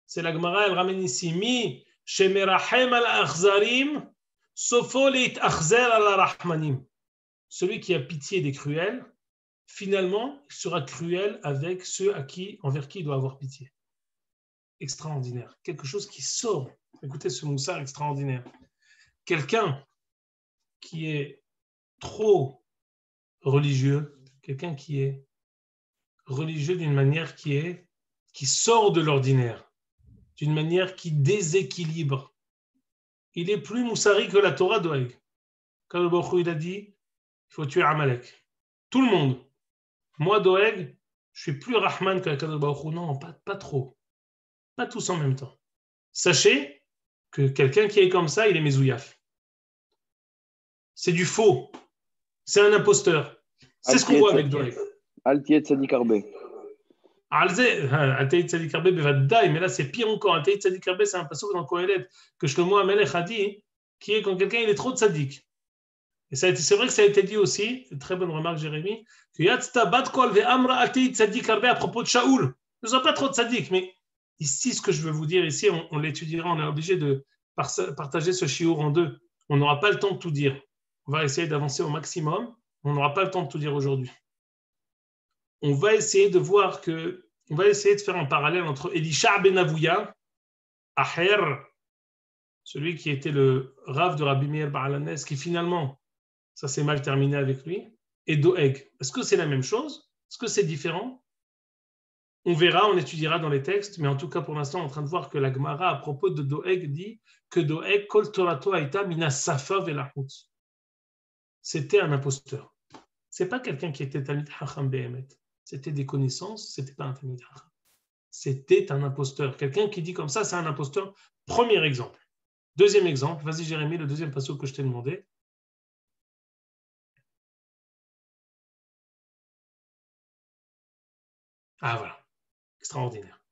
C'est la Gemara, elle ramène ici, Mi shemerachem al achzarim, sofo leit achzer al rahmanim. Celui qui a pitié des cruels, finalement, il sera cruel avec ceux envers qui il doit avoir pitié. Extraordinaire. Quelque chose qui sort. Écoutez ce moussard extraordinaire. Quelqu'un qui est trop religieux, quelqu'un qui est religieux d'une manière qui sort de l'ordinaire, d'une manière qui déséquilibre. Il est plus moussari que la Torah Doeg. Quand le Baruch Hu, il a dit, il faut tuer Amalek. Tout le monde. Moi, Doeg, je suis plus Rahman que la Baruch Hu. Non, pas trop. Pas tous en même temps. Sachez que quelqu'un qui est comme ça, il est Mezouyaf. C'est du faux. C'est un imposteur. C'est ce qu'on voit avec Doeg. Altiet Tzadik Arbe. Altiet Tzadik Arbe, mais là c'est pire encore. Altiet Tzadik Arbe, c'est un passage dans Kohelet que Shlomo HaMelech a dit, qui est quand quelqu'un il est trop tzadik. Et c'est vrai que ça a été dit aussi, une très bonne remarque Jérémy, que Yatzta bat kol ve'amra Altiet Tzadik Arbe à propos de Shaoul. Ne sois pas trop tzadik, mais ici ce que je veux vous dire, ici on l'étudiera, on est obligé de partager ce shiur en deux. On n'aura pas le temps de tout dire. On va essayer d'avancer au maximum. On n'aura pas le temps de tout dire aujourd'hui. On va essayer de faire un parallèle entre Elisha ben Avouya, Aher, celui qui était le Rav de Rabbi Meir Baal HaNes, qui finalement, ça s'est mal terminé avec lui, et Doeg. Est-ce que c'est la même chose? Est-ce que c'est différent? On verra, on étudiera dans les textes, mais en tout cas pour l'instant, on est en train de voir que la Gemara, à propos de Doeg, dit que Doeg, Kol Torato Aïta Mina Safa Velahut. C'était un imposteur. C'est pas quelqu'un qui était Talmid Chacham Behemet. C'était des connaissances, c'était pas un Talmid Chacham. C'était un imposteur. Quelqu'un qui dit comme ça, c'est un imposteur. Premier exemple. Deuxième exemple, vas-y Jérémy, le deuxième passage que je t'ai demandé. Ah voilà, extraordinaire.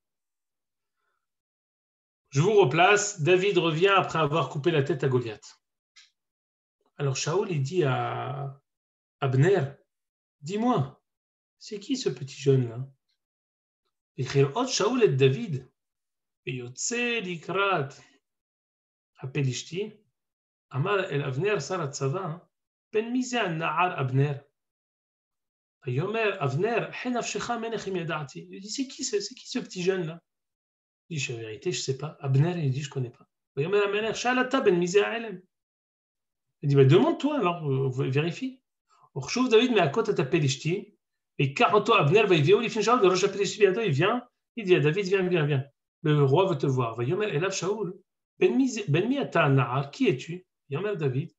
Je vous replace. David revient après avoir coupé la tête à Goliath. Alors Shaoul, il dit à Abner, dis-moi, c'est qui ce petit jeune-là? Écrire Shaoul et David. Et Yotse Likrat Apelishti, Amar el Avner Sarat Sava, Ben Mise an Na'ar Abner. Yomer Avner, Henaf Shecha Menechim Yadati. Il dit, c'est qui ce petit jeune-là? Il dit, en vérité, je ne sais pas. Abner, il dit, je ne connais pas. Yomer Amener, Shalata Ben Mise Alem. Il dit, demande-toi, alors, vérifie. Orchouv David, mais à côté de Pelishti, et Karoto Abner va y venir, il finit le Rosh Pelishti, il vient, il dit à David, viens. Le roi veut te voir. Yomer Elav Shaoul, Ben mi ata Na'ar, qui es-tu? Yomer David.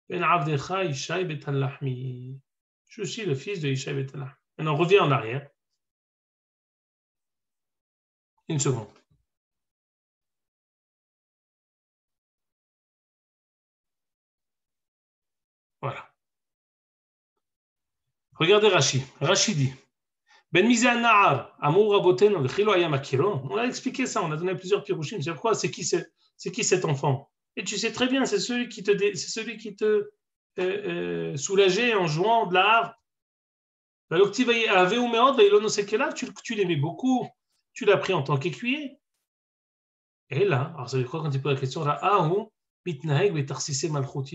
Ben Avdecha Ishaï Bet al-Lahmi. Je suis le fils de Ishaï Bet al-Lahmi. Maintenant, on revient en arrière. Une seconde. Voilà. Regardez Rashi. Rashi dit Ben Mizan Na'ar, Amour Raboten, le Chilo Ayam Akiro. On a expliqué ça, on a donné plusieurs pirouchim. C'est quoi? C'est qui cet enfant? Et tu sais très bien, c'est celui qui te soulageait en jouant de la harpe. Tu l'aimais beaucoup, tu l'as pris en tant qu'écuyer. Et là, alors ça veut dire quoi quand tu poses la question? Il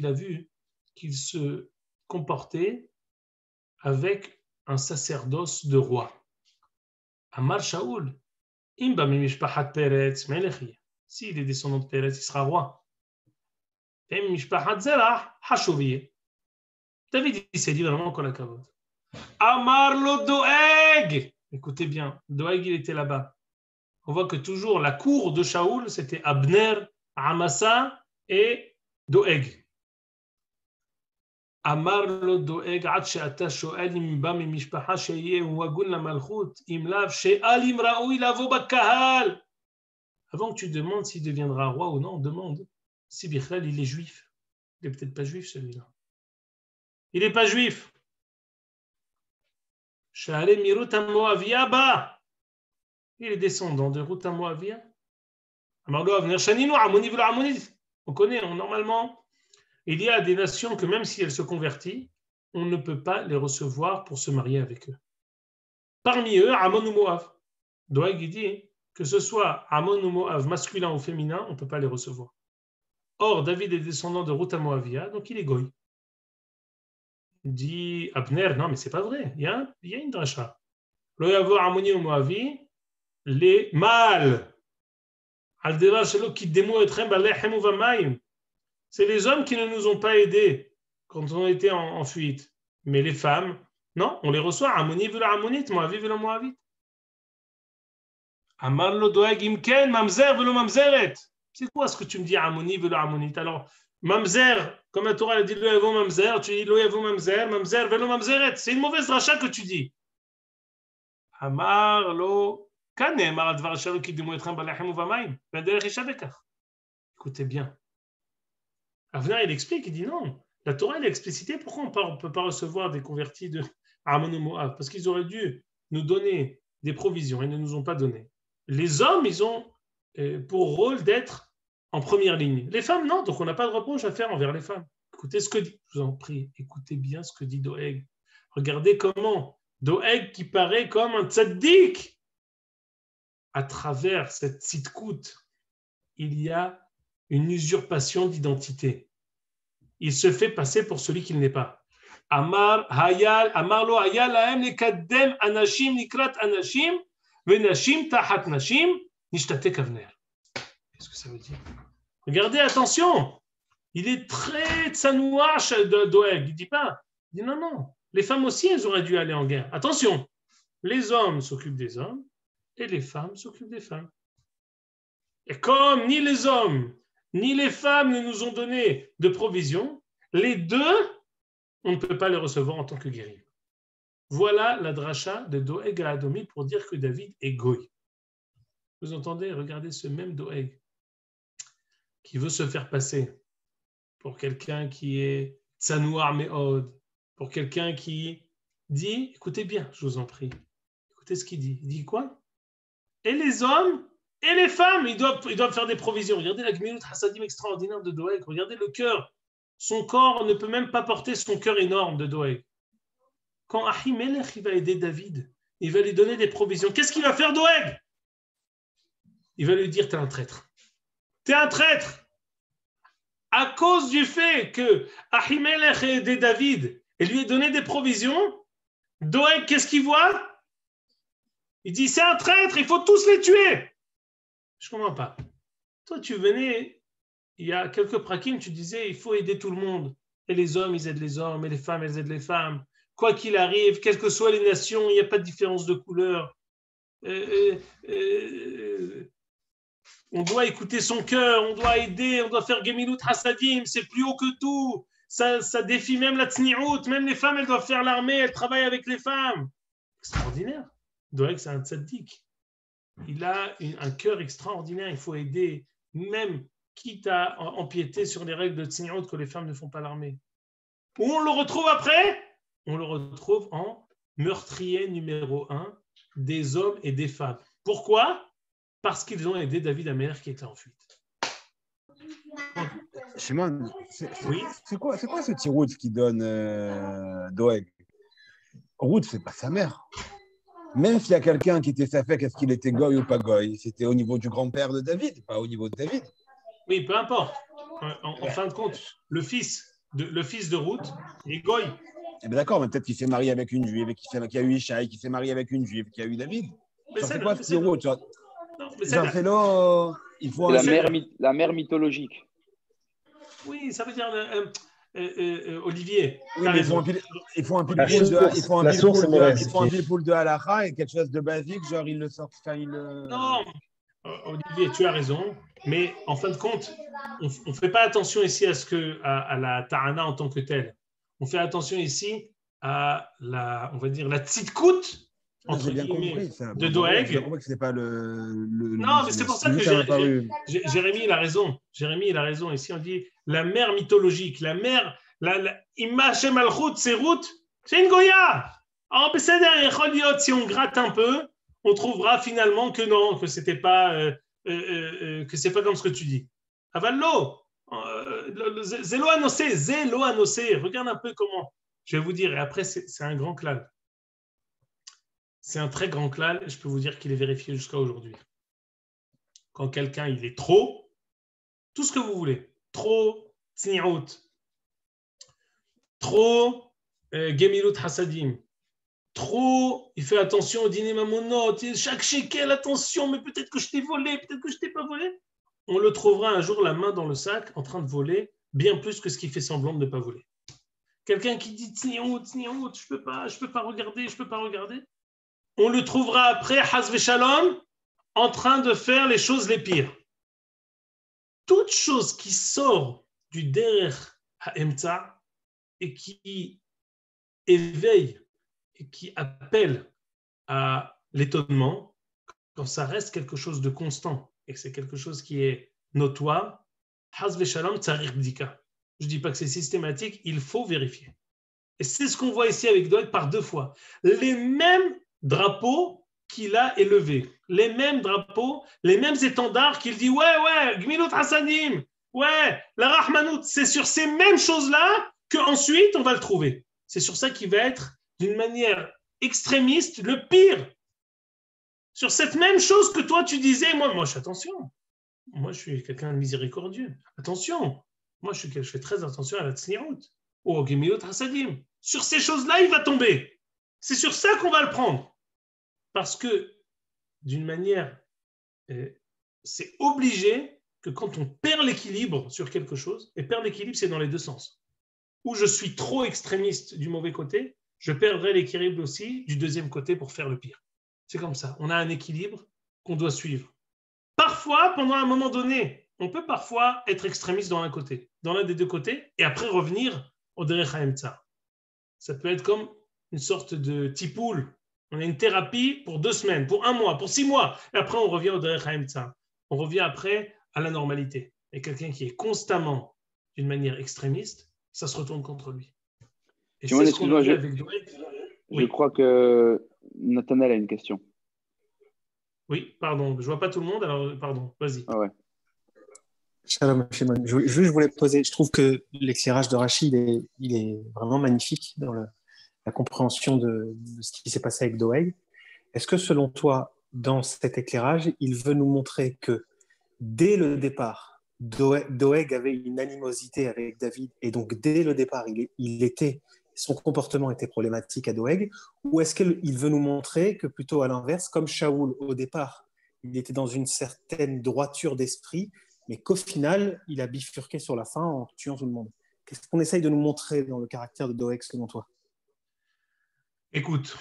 a vu qu'il se comportait avec un sacerdoce de roi. Amar Shaoul, Imba Mimishpahat Peretz Melechi. S'il est descendant de Peretz, il sera roi. Et Mimishpahat Zerah, Hashoviye. David, il s'est dit vraiment qu'on a kavod. Amar lo Doeg. Écoutez bien, Doeg, il était là-bas. On voit que toujours la cour de Shaoul, c'était Abner, Amasa et Doeg. Amar lo Doeg, ad she'ata sho'el im ba mimishpaha sheyeh wagun la malchut im lav she'al im raoui lavo bakahal. Avant que tu demandes s'il deviendra roi ou non, demande si Bichlal il est juif. Il n'est peut-être pas juif celui-là. Il n'est pas juif. She'ale mirut ha-Moavia ba. Il est descendant de Ruth ha-Moavia. Amar lo avner shaninu amoni v'lo amonit. On connaît, normalement, il y a des nations que même si elles se convertissent, on ne peut pas les recevoir pour se marier avec eux. Parmi eux, Ammon ou Moav. Doeg dit que ce soit Ammon ou Moav, masculin ou féminin, on ne peut pas les recevoir. Or, David est descendant de Ruth ha-Moavia, donc il est goy. Dit Abner, non mais c'est pas vrai, il y a une dracha. Lo yavo Ammoni ou Moavi, les mâles. Al devar shelo kiddemu etrem balechem u vamayim. C'est les hommes qui ne nous ont pas aidés quand on était en fuite. Mais les femmes, non, on les reçoit. Ammoni v'lo ammonit, Moavi v'lo moavit. Amar lo doeg imken, mamzer v'lo mamzeret. C'est quoi ce que tu me dis, Ammoni v'lo ammonit? Alors, mamzer, comme la Torah a dit lo yavo mamzer, tu dis lo yavo mamzer, mamzer v'lo mamzeret. C'est une mauvaise dracha que tu dis. Amar lo kanem, ar advar shelo kiddemu etrem balechem u vamayim. Ben derech isha bekach. Écoutez bien. Avner, il explique, il dit non. La Torah, elle a explicité pourquoi on ne peut pas recevoir des convertis de Ammon ou Moab. Parce qu'ils auraient dû nous donner des provisions. Ils ne nous ont pas donné. Les hommes, ils ont pour rôle d'être en première ligne. Les femmes, non. Donc, on n'a pas de reproche à faire envers les femmes. Écoutez ce que dit, je vous en prie, écoutez bien ce que dit Doeg. Regardez comment Doeg, qui paraît comme un tzaddik, à travers cette tzidkout, il y a une usurpation d'identité. Il se fait passer pour celui qu'il n'est pas. Amar lo hayal lahem lekadem anashim nikrat anashim venashim tahat nashim nishtatek avner. Qu'est-ce que ça veut dire? Regardez, attention. Il est très tsanouach de Doeg. Il dit pas. Il dit non. Les femmes aussi, elles auraient dû aller en guerre. Attention. Les hommes s'occupent des hommes et les femmes s'occupent des femmes. Et comme ni les hommes ni les femmes ne nous ont donné de provisions, les deux, on ne peut pas les recevoir en tant que guerriers. Voilà la dracha de Doeg à Adomi pour dire que David est goy. Vous entendez? Regardez ce même Doeg qui veut se faire passer pour quelqu'un qui est Tsanouar Me'od, pour quelqu'un qui dit, écoutez bien, je vous en prie, écoutez ce qu'il dit. Il dit quoi? Et les hommes et les femmes, ils doivent faire des provisions. Regardez la gmilut hasadim extraordinaire de Doeg. Regardez le cœur. Son corps ne peut même pas porter son cœur énorme de Doeg. Quand Ahimelech il va aider David, il va lui donner des provisions. Qu'est-ce qu'il va faire Doeg? Il va lui dire, t'es un traître. T'es un traître. À cause du fait que Ahimelech a aidé David et lui a donné des provisions, Doeg, qu'est-ce qu'il voit? Il dit, c'est un traître, il faut tous les tuer. Je ne comprends pas. Toi, tu venais, il y a quelques prakim, tu disais, il faut aider tout le monde. Et les hommes, ils aident les hommes, et les femmes, elles aident les femmes. Quoi qu'il arrive, quelles que soient les nations, il n'y a pas de différence de couleur. On doit écouter son cœur, on doit aider, on doit faire gemilut hasadim, c'est plus haut que tout. ça défie même la tsniout. Même les femmes, elles doivent faire l'armée, elles travaillent avec les femmes. Extraordinaire. Doeg, c'est un tzaddik. Il a un cœur extraordinaire. Il faut aider, même quitte à empiéter sur les règles de tsniout que les femmes ne font pas l'armée. Où on le retrouve après? On le retrouve en meurtrier numéro 1 des hommes et des femmes. Pourquoi? Parce qu'ils ont aidé David Amer qui était en fuite. Shimon, Oui. c'est quoi ce petit Ruth qui donne Doeg? Ruth, c'est pas sa mère. Même s'il y a quelqu'un qui était sa fête, est-ce qu'il était goy ou pas goy? C'était au niveau du grand-père de David, pas au niveau de David. Oui, peu importe. En fin de compte, le fils de Ruth, il est goy. Eh bien d'accord, mais peut-être qu'il s'est marié avec une juive, qui a eu Ishaï, qui s'est marié avec une juive, qui a eu David. C'est quoi ce petit Ruth? C'est la mère mythologique. Oui, ça veut dire Olivier. Oui, mais il faut un pile pool de halakha et quelque chose de basique, genre il le sort. Non, Olivier, tu as raison, mais en fin de compte, on ne fait pas attention ici à la ta'ana en tant que telle. On fait attention ici à on va dire la tzidkout entre guillemets de Doeg. J'ai compris que ce n'est pas non, mais c'est pour ça que Jérémy il a raison. Jérémy il a raison. Ici on dit la mère mythologique, la mère, Imma Shem Malchut, c'est Ruth, c'est une Goya. En si on gratte un peu, on trouvera finalement que non, que c'était pas, que c'est pas comme ce que tu dis. Avallo, Zélo Anosé, regarde un peu comment. Je vais vous dire, et après c'est un grand klal. C'est un très grand klal, et je peux vous dire qu'il est vérifié jusqu'à aujourd'hui. Quand quelqu'un il est trop, tout ce que vous voulez, trop tsniout, trop gemilut hasadim, trop, il fait attention au dîner mamonot, chaque shekel, attention, mais peut-être que je t'ai volé, peut-être que je t'ai pas volé. On le trouvera un jour la main dans le sac en train de voler, bien plus que ce qui fait semblant de ne pas voler. Quelqu'un qui dit tsniout, je peux pas regarder. On le trouvera après, Haz Veshalom, en train de faire les choses les pires. Toute chose qui sort du Derer Ha'emtza et qui éveille et qui appelle à l'étonnement, quand ça reste quelque chose de constant et que c'est quelque chose qui est notoire, Haz Veshalom Tsarir Bdika. Je ne dis pas que c'est systématique, il faut vérifier. Et c'est ce qu'on voit ici avec Doeg par 2 fois. Les mêmes drapeaux qu'il a élevés, les mêmes drapeaux, les mêmes étendards qu'il dit ouais, Gmilut Hasadim, ouais, la Rahmanout, c'est sur ces mêmes choses-là qu'ensuite on va le trouver. C'est sur ça qu'il va être d'une manière extrémiste le pire. Sur cette même chose que toi tu disais, moi je fais attention. Moi je suis quelqu'un de miséricordieux. Attention, moi je fais très attention à la tsniout, au Gmilut Hasadim. Sur ces choses-là, il va tomber. C'est sur ça qu'on va le prendre. Parce que, d'une manière, c'est obligé que quand on perd l'équilibre sur quelque chose, et perdre l'équilibre, c'est dans les 2 sens. Où je suis trop extrémiste du mauvais côté, je perdrai l'équilibre aussi du deuxième côté pour faire le pire. C'est comme ça. On a un équilibre qu'on doit suivre. Parfois, pendant un moment donné, on peut parfois être extrémiste dans l'un des 2 côtés, et après revenir au Derech HaEmtza. Ça peut être comme une sorte de tipoul. On a une thérapie pour 2 semaines, pour 1 mois, pour 6 mois. Et après, on revient au Derech HaEmtza. On revient après à la normalité. Et quelqu'un qui est constamment d'une manière extrémiste, ça se retourne contre lui. Et c'est ce qu'on a vu avec Doeg. Je crois que Nathanaël a une question. Oui, pardon. Je ne vois pas tout le monde, alors pardon. Vas-y. Ah ouais. Shalom, Shimon. Je voulais poser, je trouve que l'éclairage de Rachid, il est vraiment magnifique dans la compréhension de ce qui s'est passé avec Doeg. Est-ce que selon toi, dans cet éclairage, il veut nous montrer que dès le départ, Doeg avait une animosité avec David et donc dès le départ, son comportement était problématique à Doeg, ou est-ce qu'il veut nous montrer que plutôt à l'inverse, comme Shaoul au départ, il était dans une certaine droiture d'esprit, mais qu'au final, il a bifurqué sur la fin en tuant tout le monde. Qu'est-ce qu'on essaye de nous montrer dans le caractère de Doeg, selon toi? Écoute,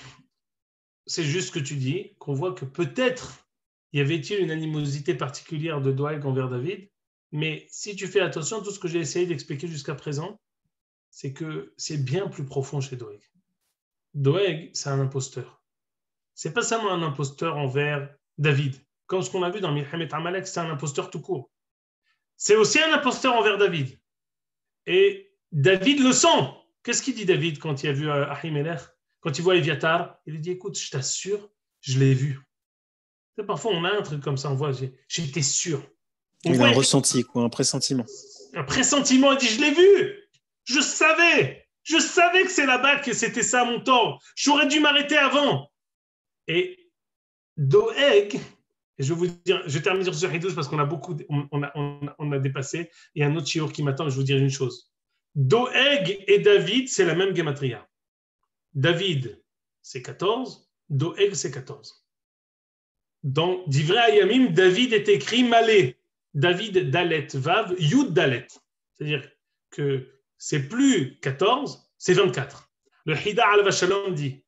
c'est juste ce que tu dis, qu'on voit que peut-être y avait-il une animosité particulière de Doeg envers David, mais si tu fais attention à tout ce que j'ai essayé d'expliquer jusqu'à présent, c'est que c'est bien plus profond chez Doeg. Doeg, c'est un imposteur. C'est pas seulement un imposteur envers David. Comme ce qu'on a vu dans Milchemet Amalek, c'est un imposteur tout court. C'est aussi un imposteur envers David. Et David le sent. Qu'est-ce qu'il dit David quand il a vu Ahimelech? Quand il voit Éviatar, il lui dit, écoute, je t'assure, je l'ai vu. Parfois, on a un truc comme ça, on voit, j'étais sûr. Il a un ressenti, quoi, un pressentiment. Un pressentiment, il dit, je l'ai vu. Je savais que c'est là-bas que c'était ça mon tort. J'aurais dû m'arrêter avant. Et Doeg, et je vais vous dire, je termine sur ce Hidouche parce qu'on a beaucoup, on a dépassé. Il y a un autre shiur qui m'attend, je vais vous dire une chose. Doeg et David, c'est la même gematria. David, c'est 14. Doeg, c'est 14. Dans Divrei Hayamim, David est écrit Malé. David Dalet Vav, Yud Dalet. C'est-à-dire que c'est plus 14, c'est 24. Le Hida al Shalom dit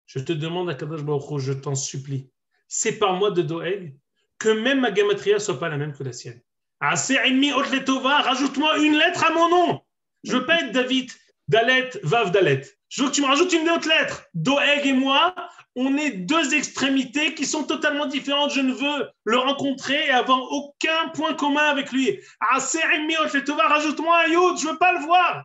je te demande à Kadosh Baruch Hu, je t'en supplie, sépare-moi de Doeg, que même ma gematria ne soit pas la même que la sienne. Rajoute-moi une lettre à mon nom. Je veux pas être David, Dalet, Vav, Dalet. Je veux que tu me rajoutes une autre lettre. Doeg et moi, on est deux extrémités qui sont totalement différentes. Je ne veux le rencontrer et avoir aucun point commun avec lui. Rajoute-moi un yod, je ne veux pas le voir.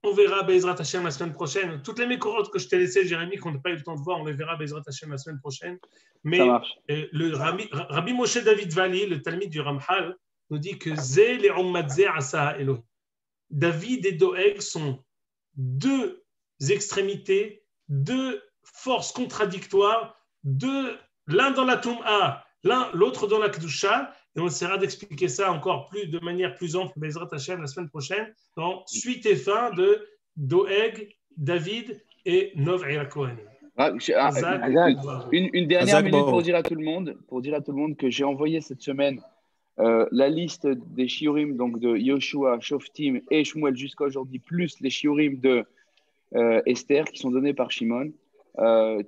On verra Bezrat Hashem la semaine prochaine. Toutes les mécorotes que je t'ai laissées, Jérémy, qu'on n'a pas eu le temps de voir, on les verra Bezrat Hashem la semaine prochaine. Mais le Rabbi Moshe David Vali, le Talmid du Ramchal, nous dit que Zé le Ummadze Asa Elohim. David et Doeg sont deux extrémités, deux forces contradictoires, l'un dans la Toum'a, l'autre dans la Kedusha, et on essaiera d'expliquer ça encore plus, de manière plus ample, Bezrat Hashem, la semaine prochaine, dans suite et fin de Doeg, David et Nov Kohen. Une dernière minute pour dire à tout le monde que j'ai envoyé cette semaine la liste des shiurim donc de Yoshua, Shoftim et Shmuel jusqu'à aujourd'hui, plus les shiurim de Esther qui sont donnés par Shimon.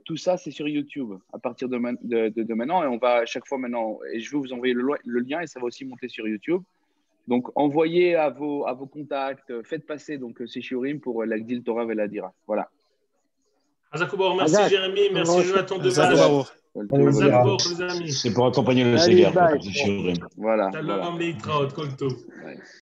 Tout ça, c'est sur YouTube à partir de maintenant, et on va à chaque fois maintenant, et je vais vous envoyer le lien et ça va aussi monter sur YouTube. Donc, envoyez à vos contacts, faites passer donc ces shiurim pour la Gdil Torah et la Dira. Voilà. Hazakoubar, merci Jérémy, merci Jonathan Devache. C'est pour accompagner le Seigneur. Voilà. Shalom, Leitraot, Kol Tov.